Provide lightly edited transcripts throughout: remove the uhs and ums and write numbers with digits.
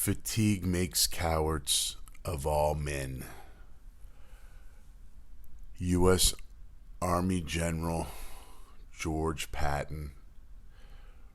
Fatigue makes cowards of all men. U.S. Army General George Patton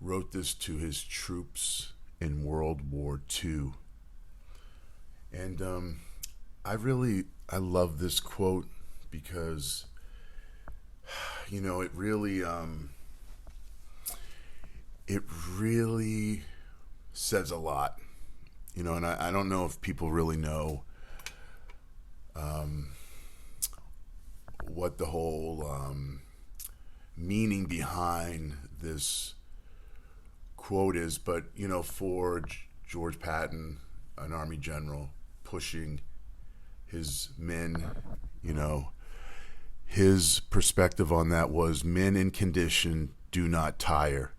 wrote this to his troops in World War II. And I love this quote because, it really says a lot. And I don't know if people really know what the whole meaning behind this quote is, but for George Patton, an Army general, pushing his men, his perspective on that was men in condition do not tire.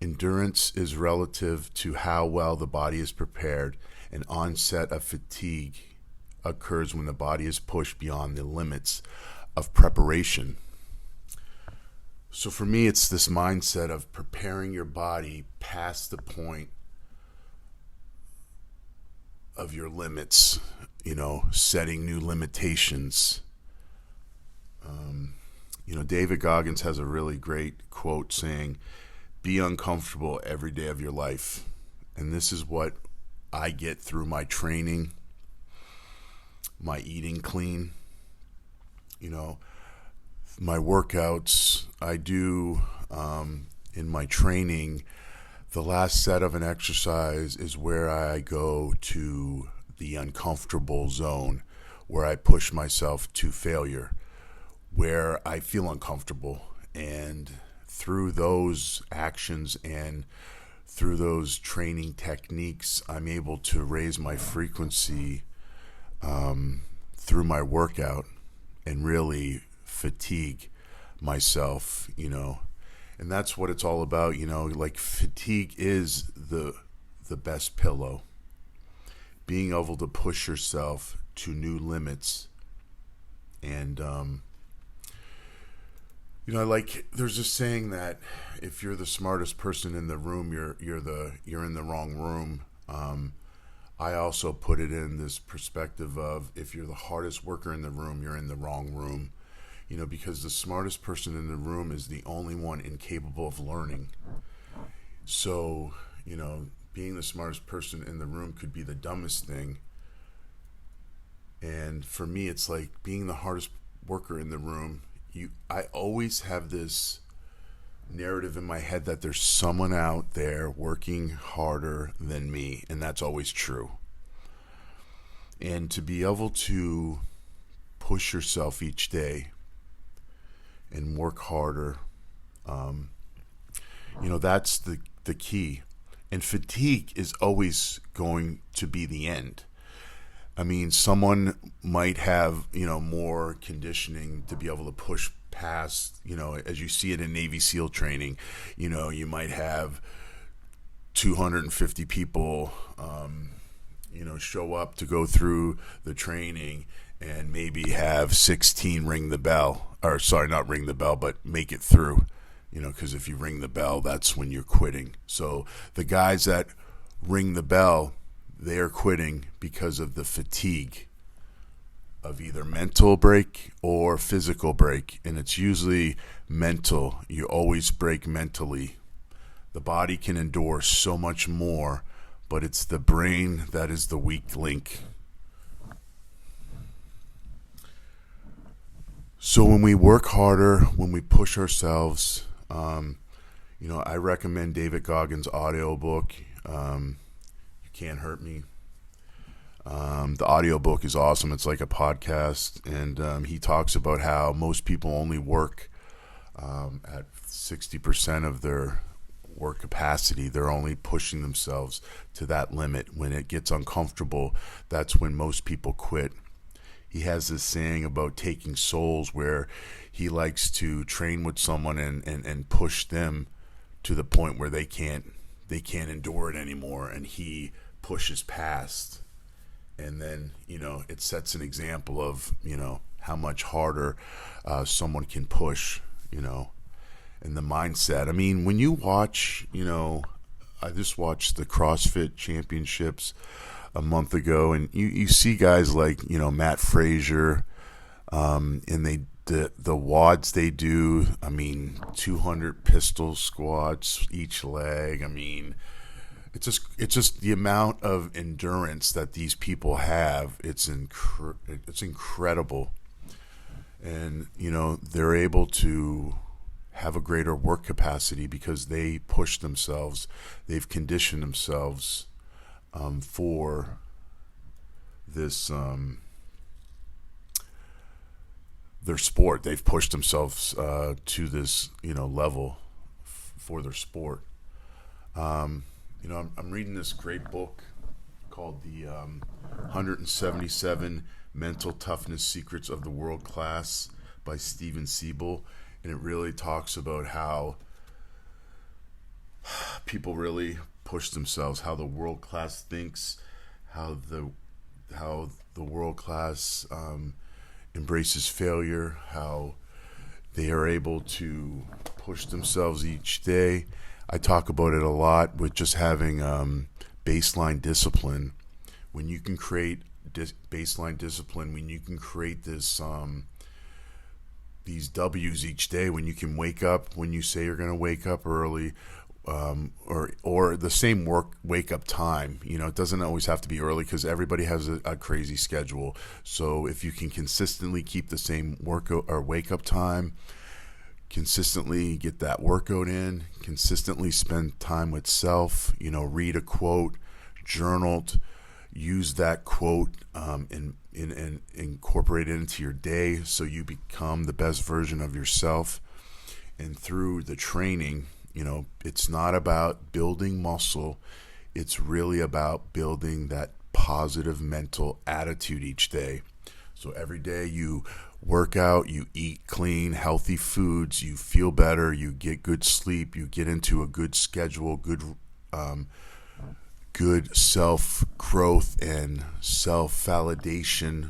Endurance is relative to how well the body is prepared, and onset of fatigue occurs when the body is pushed beyond the limits of preparation. So for me, it's this mindset of preparing your body past the point of your limits, setting new limitations. David Goggins has a really great quote saying, "Be uncomfortable every day of your life." And this is what I get through my training, my eating clean, my workouts. I do in my training, the last set of an exercise is where I go to the uncomfortable zone, where I push myself to failure, where I feel uncomfortable. And through those actions and through those training techniques, I'm able to raise my frequency through my workout and really fatigue myself, and that's what it's all about. Like fatigue is the best pillow. Being able to push yourself to new limits. And there's a saying that if you're the smartest person in the room, you're in the wrong room. I also put it in this perspective of if you're the hardest worker in the room, you're in the wrong room. Because the smartest person in the room is the only one incapable of learning. So, being the smartest person in the room could be the dumbest thing. And for me, it's like being the hardest worker in the room. I always have this narrative in my head that there's someone out there working harder than me, and that's always true. And to be able to push yourself each day and work harder, that's the key. And fatigue is always going to be the end. I mean, someone might have, more conditioning to be able to push past, as you see it in Navy SEAL training, you might have 250 people, show up to go through the training and maybe have 16 ring the bell, or sorry, not ring the bell, but make it through, because if you ring the bell, that's when you're quitting. So the guys that ring the bell, they are quitting because of the fatigue of either mental break or physical break. And it's usually mental. You always break mentally. The body can endure so much more, but it's the brain that is the weak link. So when we work harder, when we push ourselves, I recommend David Goggins' audiobook, You Can't Hurt Me. The audiobook is awesome. It's like a podcast, and he talks about how most people only work at 60% of their work capacity. They're only pushing themselves to that limit. When it gets uncomfortable, that's when most people quit. He has this saying about taking souls, where he likes to train with someone and push them to the point where they can't endure it anymore, and he pushes past. And then, it sets an example of, how much harder someone can push, and the mindset. I mean, when you watch, I just watched the CrossFit Championships a month ago, and you see guys like Matt Frazier, and the wads they do. I mean, 200 pistol squats each leg. I mean, it's just the amount of endurance that these people have. It's incredible, and they're able to have a greater work capacity because they push themselves. They've conditioned themselves for this their sport. They've pushed themselves to this level for their sport. I'm reading this great book called the 177 Mental Toughness Secrets of the World Class by Steven Siebel, and it really talks about how people really push themselves, how the world class thinks, how the world class embraces failure, how they are able to push themselves each day. I talk about it a lot with just having baseline discipline. When you can create baseline discipline, when you can create this these W's each day, when you can wake up when you say you're going to wake up early, or the same wake up time. It doesn't always have to be early because everybody has a crazy schedule. So if you can consistently keep the same workout or wake up time, consistently get that workout in, consistently spend time with self, read a quote, journaled, use that quote and incorporate it into your day so you become the best version of yourself. And through the training, it's not about building muscle. It's really about building that positive mental attitude each day. So every day you work out, you eat clean, healthy foods, you feel better, you get good sleep, you get into a good schedule, good self-growth and self-validation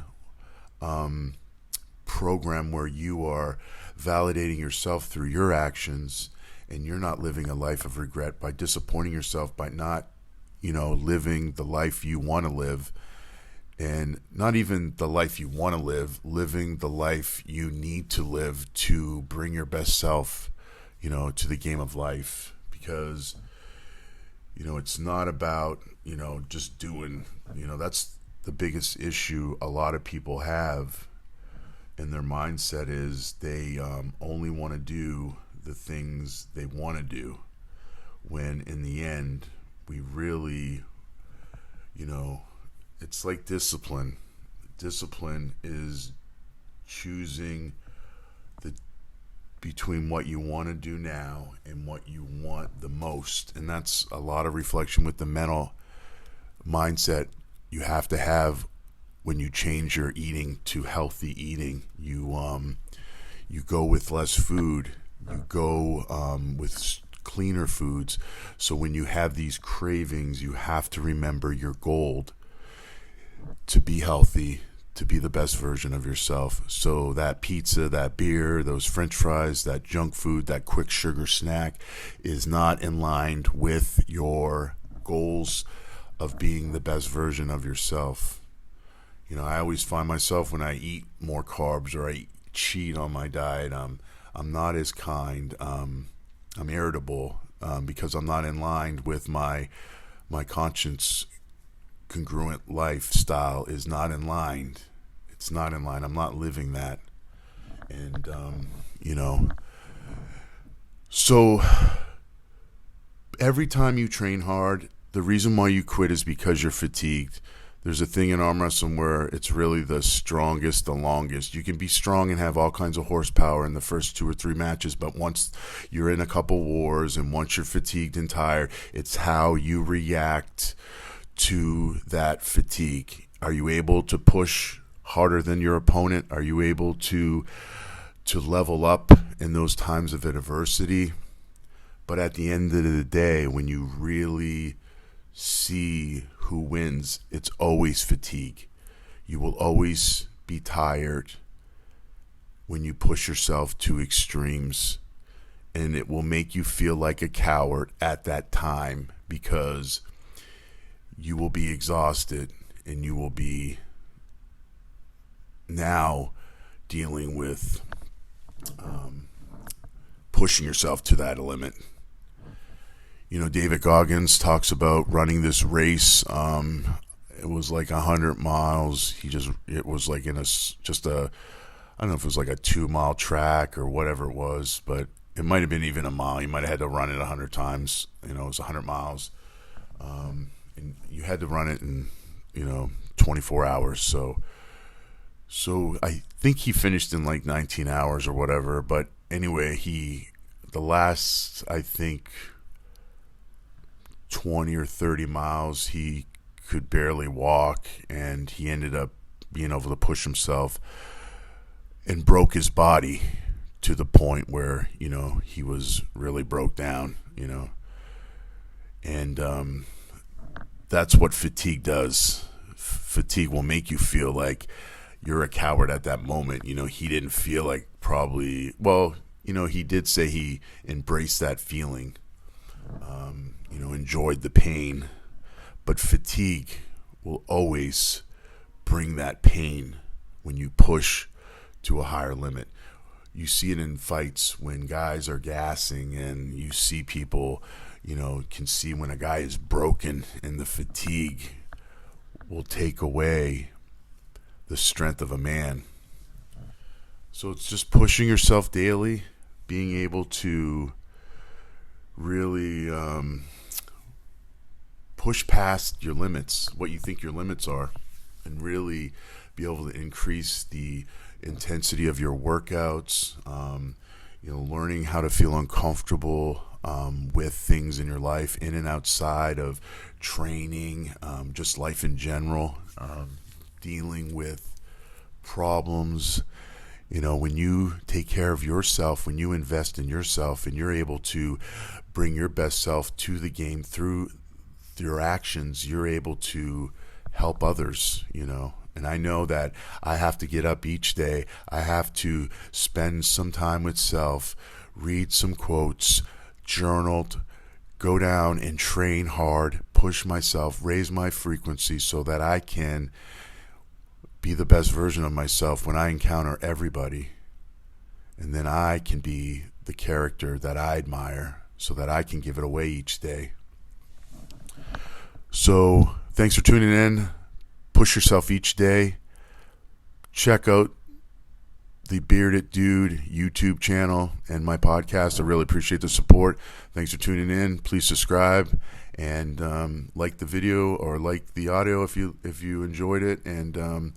program where you are validating yourself through your actions, and you're not living a life of regret by disappointing yourself, by not, living the life you want to live, and not even the life you want to live, living the life you need to live to bring your best self, to the game of life. Because it's not about, just doing, that's the biggest issue a lot of people have in their mindset is they only want to do the things they want to do, when in the end, we really, it's like discipline. Discipline is choosing between what you want to do now and what you want the most. And that's a lot of reflection with the mental mindset you have to have when you change your eating to healthy eating. You go with less food, you go with cleaner foods. So when you have these cravings, you have to remember your goal to be healthy, to be the best version of yourself. So that pizza, that beer, those French fries, that junk food, that quick sugar snack is not in line with your goals of being the best version of yourself. I always find myself when I eat more carbs or I cheat on my diet, I'm not as kind. I'm irritable because I'm not in line with my conscience congruent lifestyle is not in line. It's not in line. I'm not living that. And, so every time you train hard, the reason why you quit is because you're fatigued. There's a thing in arm wrestling where it's really the strongest, the longest. You can be strong and have all kinds of horsepower in the first 2 or 3 matches, but once you're in a couple wars and once you're fatigued and tired, it's how you react to that fatigue. Are you able to push harder than your opponent? Are you able to level up in those times of adversity? But at the end of the day, when you really see who wins, it's always fatigue. You will always be tired when you push yourself to extremes, and it will make you feel like a coward at that time because you will be exhausted and you will be now dealing with pushing yourself to that limit. You know, David Goggins talks about running this race. It was like 100 miles. It was like in I don't know if it was like a 2-mile track or whatever it was, but it might have been even a mile. You might have had to run it 100 times. You know, it was 100 miles. And you had to run it in, 24 hours. So I think he finished in like 19 hours or whatever. But anyway, the last, I think, 20 or 30 miles, he could barely walk, and he ended up being able to push himself and broke his body to the point where, he was really broke down, and that's what fatigue does. Fatigue will make you feel like you're a coward at that moment. He didn't feel like he did say he embraced that feeling, enjoyed the pain, but fatigue will always bring that pain when you push to a higher limit. You see it in fights when guys are gassing, and you see people, can see when a guy is broken, and the fatigue will take away the strength of a man. So it's just pushing yourself daily, being able to really push past your limits, what you think your limits are, and really be able to increase the intensity of your workouts, learning how to feel uncomfortable with things in your life, in and outside of training, just life in general, dealing with problems. When you take care of yourself, when you invest in yourself, and you're able to bring your best self to the game through your actions, you're able to help others, And I know that I have to get up each day. I have to spend some time with self, read some quotes, journal, go down and train hard, push myself, raise my frequency so that I can be the best version of myself when I encounter everybody. And then I can be the character that I admire so that I can give it away each day. So thanks for tuning in. Push yourself each day. Check out the Bearded Dude YouTube channel and my podcast. I really appreciate the support. Thanks for tuning in. Please subscribe and like the video or like the audio if you enjoyed it. And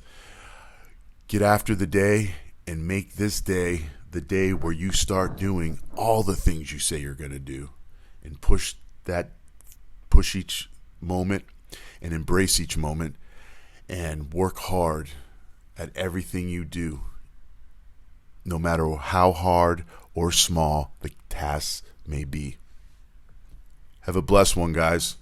get after the day and make this day the day where you start doing all the things you say you're going to do, and push each moment and embrace each moment, and work hard at everything you do, no matter how hard or small the tasks may be. Have a blessed one, guys.